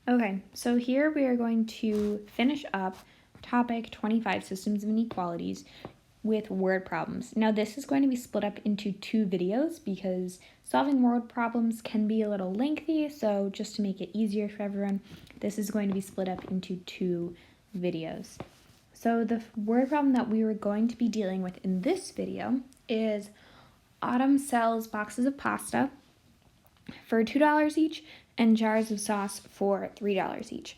Okay, so here we are going to finish up topic 25, Systems of Inequalities, with word problems. Now this is going to be split up into two videos because solving word problems can be a little lengthy, so just to make it easier for everyone, this is going to be split up into two videos. So the word problem that we were going to be dealing with in this video is Autumn sells boxes of pasta for $2 each and jars of sauce for $3 each.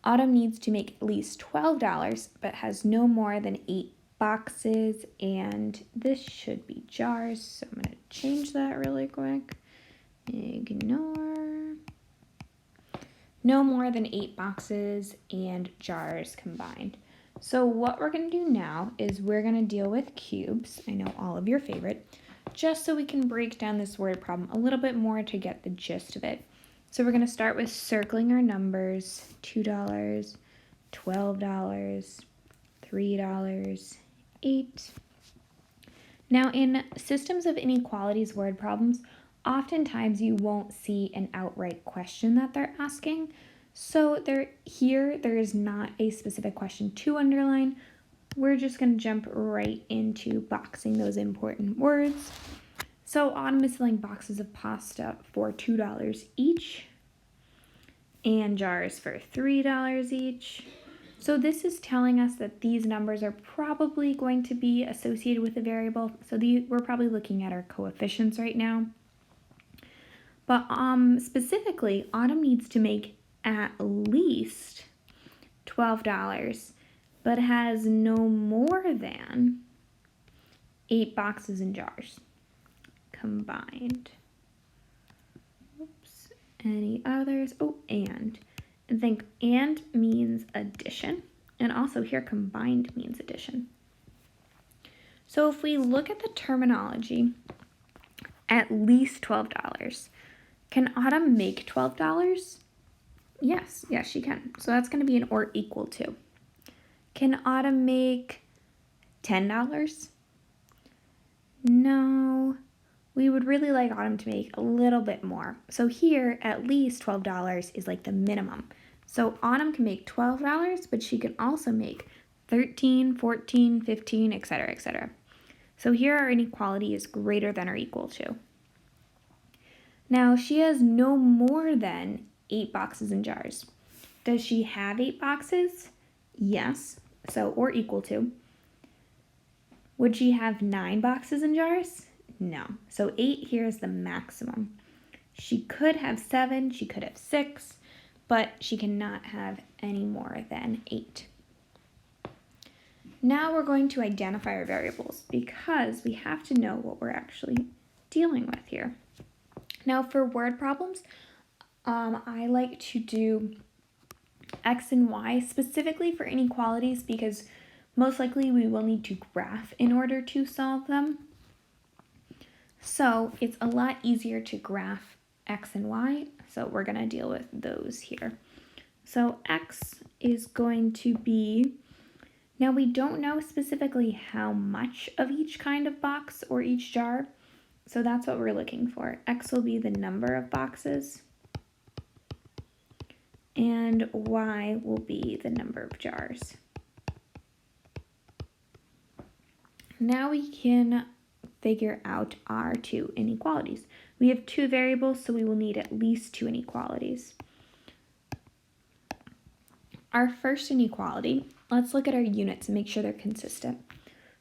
Autumn needs to make at least $12 but has no more than 8 boxes, and this should be jars, so I'm going to change that really quick. Ignore. No more than 8 boxes and jars combined. So what we're going to do now is we're going to deal with cubes. I know all of your favorite, just so we can break down this word problem a little bit more to get the gist of it. So we're going to start with circling our numbers: $2, $12, $3, 8. Now in systems of inequalities word problems, oftentimes you won't see an outright question that they're asking. So there is not a specific question to underline. We're just going to jump right into boxing those important words. So Autumn is selling boxes of pasta for $2 each and jars for $3 each. So this is telling us that these numbers are probably going to be associated with a variable. So we're probably looking at our coefficients right now. But specifically, Autumn needs to make at least $12, but has no more than 8 boxes and jars combined. Oops. Any others? Oh, and think and means addition, and also here combined means addition. So if we look at the terminology, at least $12. Can Autumn make $12? Yes, she can. So that's going to be an or equal to. Can Autumn make $10? No. We would really like Autumn to make a little bit more. So here, at least $12 is like the minimum. So Autumn can make $12, but she can also make 13, 14, 15, etc., etc. So here our inequality is greater than or equal to. Now she has no more than 8 boxes and jars. Does she have 8 boxes? Yes, so or equal to. Would she have 9 boxes and jars? No, so 8 here is the maximum. She could have 7, she could have 6, but she cannot have any more than 8. Now we're going to identify our variables because we have to know what we're actually dealing with here. Now for word problems, I like to do X and Y specifically for inequalities because most likely we will need to graph in order to solve them. So it's a lot easier to graph X and Y, so we're going to deal with those here. So X is going to be, now we don't know specifically how much of each kind of box or each jar, so that's what we're looking for. X will be the number of boxes, and Y will be the number of jars. Now we can figure out our two inequalities. We have 2 variables, so we will need at least 2 inequalities. Our first inequality, let's look at our units and make sure they're consistent.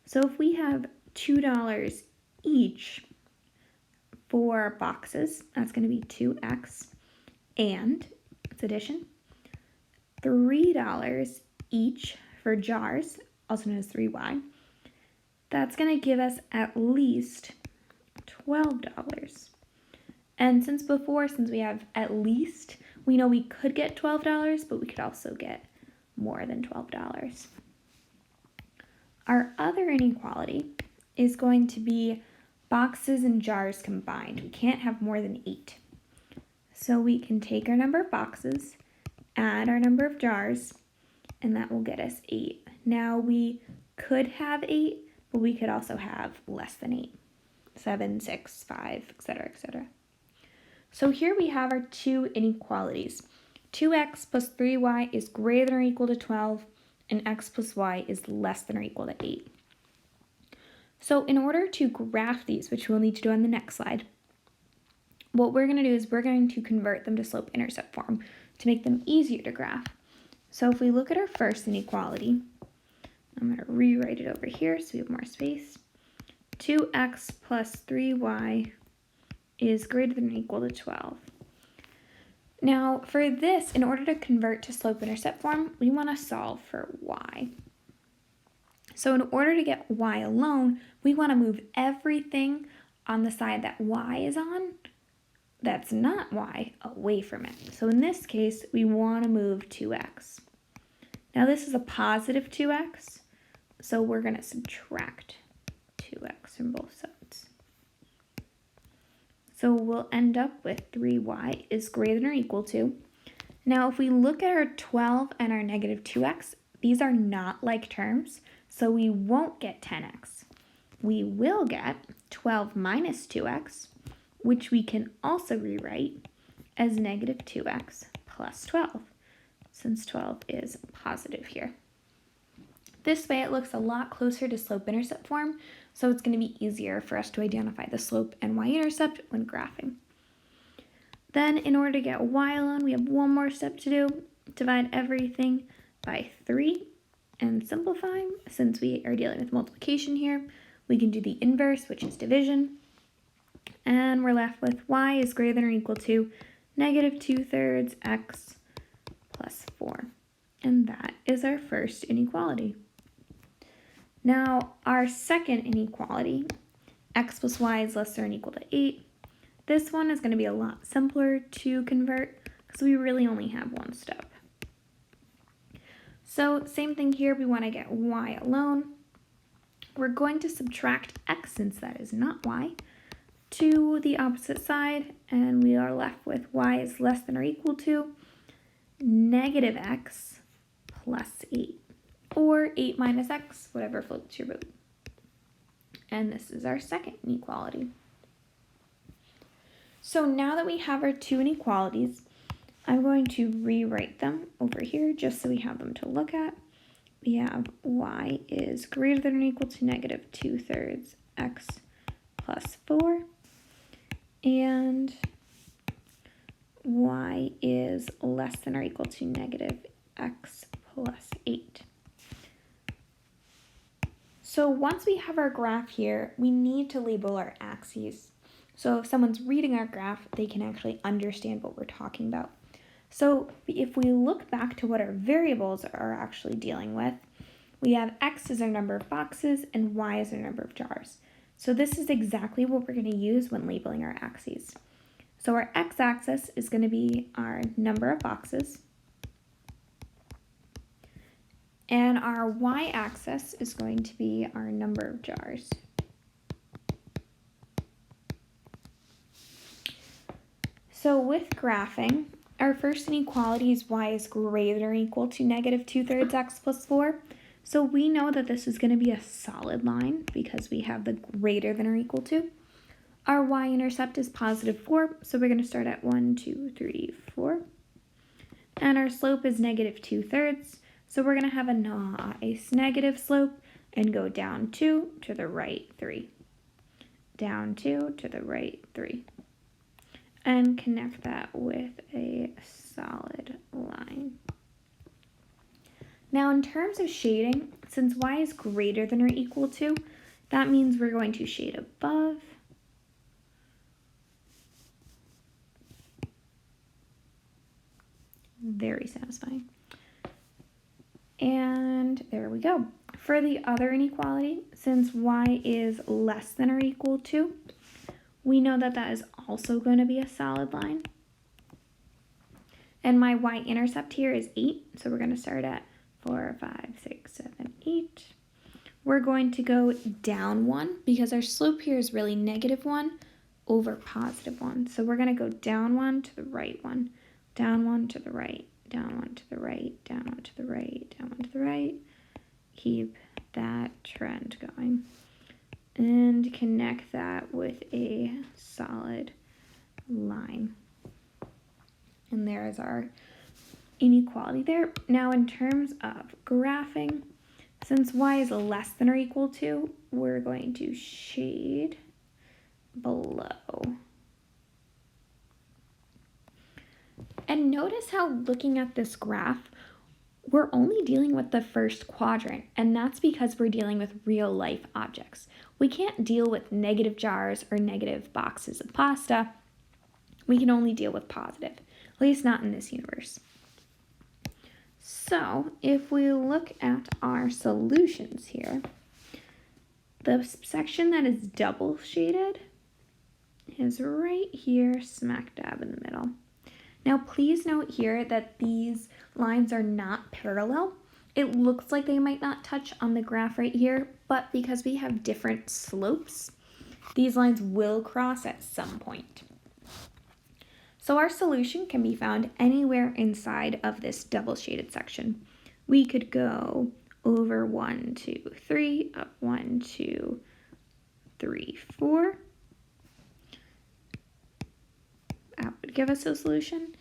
So if we have $2 each for boxes, that's going to be 2x, and it's addition, $3 each for jars, also known as 3y, that's going to give us at least $12. And since we have at least, we know we could get $12, but we could also get more than $12. Our other inequality is going to be boxes and jars combined. We can't have more than 8. So we can take our number of boxes, add our number of jars, and that will get us 8. Now we could have 8, but we could also have less than 8. 7, 6, 5, etc., etc. So here we have our 2 inequalities. 2x plus 3y is greater than or equal to 12, and x plus y is less than or equal to 8. So in order to graph these, which we'll need to do on the next slide, what we're going to do is we're going to convert them to slope-intercept form to make them easier to graph. So if we look at our first inequality, I'm going to rewrite it over here so we have more space. 2x plus 3y is greater than or equal to 12. Now for this, in order to convert to slope-intercept form, we want to solve for y. So in order to get y alone, we want to move everything on the side that y is on, that's not y, away from it. So in this case, we want to move 2x. Now this is a positive 2x, so we're going to subtract 2x from both sides. So we'll end up with 3y is greater than or equal to. Now if we look at our 12 and our negative 2x, these are not like terms, so we won't get 10x. We will get 12 minus 2x, which we can also rewrite as negative 2x plus 12, since 12 is positive here. This way it looks a lot closer to slope-intercept form, so it's going to be easier for us to identify the slope and y-intercept when graphing. Then in order to get y alone, we have one more step to do. Divide everything by 3 and simplify. Since we are dealing with multiplication here, we can do the inverse, which is division. And we're left with y is greater than or equal to negative 2/3 x plus 4. And that is our first inequality. Now, our second inequality, x plus y is less than or equal to 8. This one is going to be a lot simpler to convert because we really only have one step. So same thing here, we want to get y alone. We're going to subtract x, since that is not y, to the opposite side, and we are left with y is less than or equal to negative x plus 8, or 8 minus x, whatever floats your boat. And this is our second inequality. So now that we have our two inequalities, I'm going to rewrite them over here just so we have them to look at. We have y is greater than or equal to negative 2/3 x plus 4, and y is less than or equal to negative x plus 8. So once we have our graph here, we need to label our axes. So if someone's reading our graph, they can actually understand what we're talking about. So if we look back to what our variables are actually dealing with, we have x is our number of boxes and y is our number of jars. So this is exactly what we're going to use when labeling our axes. So our x-axis is going to be our number of boxes, and our y-axis is going to be our number of jars. So with graphing, our first inequality is y is greater than or equal to negative 2/3 x plus 4. So we know that this is going to be a solid line because we have the greater than or equal to. Our y-intercept is positive 4, so we're going to start at 1, 2, 3, 4. And our slope is negative 2/3, so we're going to have a nice negative slope and go down 2 to the right 3. Down 2 to the right 3. And connect that with a solid line. Now in terms of shading, since y is greater than or equal to, that means we're going to shade above. Very satisfying. And there we go. For the other inequality, since y is less than or equal to, we know that that is also going to be a solid line. And my y-intercept here is 8, so we're going to start at 4, 5, 6, 7, 8. We're going to go down 1 because our slope here is really negative 1 over positive 1. So we're going to go down 1 to the right 1, down 1 to the right, down 1 to the right, down 1 to the right, down 1 to the right. Keep that trend going. And connect that with a solid line. And there is our inequality there. Now in terms of graphing, since y is less than or equal to, we're going to shade below. And notice how looking at this graph, we're only dealing with the first quadrant, and that's because we're dealing with real life objects. We can't deal with negative jars or negative boxes of pasta. We can only deal with positive, at least not in this universe. So if we look at our solutions here, the section that is double shaded is right here, smack dab in the middle. Now please note here that these lines are not parallel. It looks like they might not touch on the graph right here, but because we have different slopes, these lines will cross at some point. So our solution can be found anywhere inside of this double shaded section. We could go over 1, 2, 3, up 1, 2, 3, 4. That would give us a solution.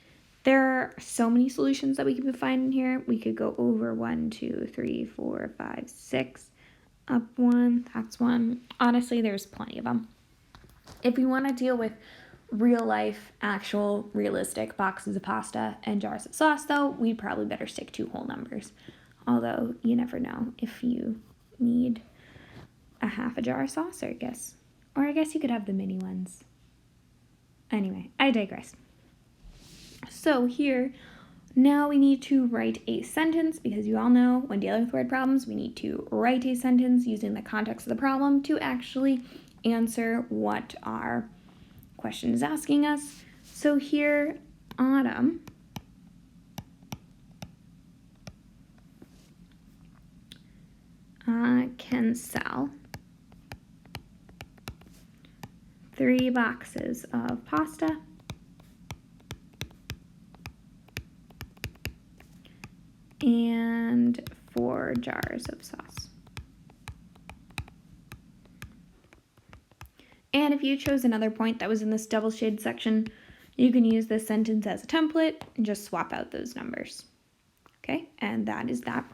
There are so many solutions that we could find in here. We could go over 1, 2, 3, 4, 5, 6, up 1, that's 1. Honestly, there's plenty of them. If we want to deal with real life, actual, realistic boxes of pasta and jars of sauce, though, we'd probably better stick to whole numbers. Although, you never know if you need a half a jar of sauce, or I guess you could have the mini ones. Anyway, I digress. So here, now we need to write a sentence, because you all know when dealing with word problems, we need to write a sentence using the context of the problem to actually answer what our question is asking us. So here, Autumn can sell 3 boxes of pasta and 4 jars of sauce. And if you chose another point that was in this double shade section, you can use this sentence as a template and just swap out those numbers. Okay, and that is that.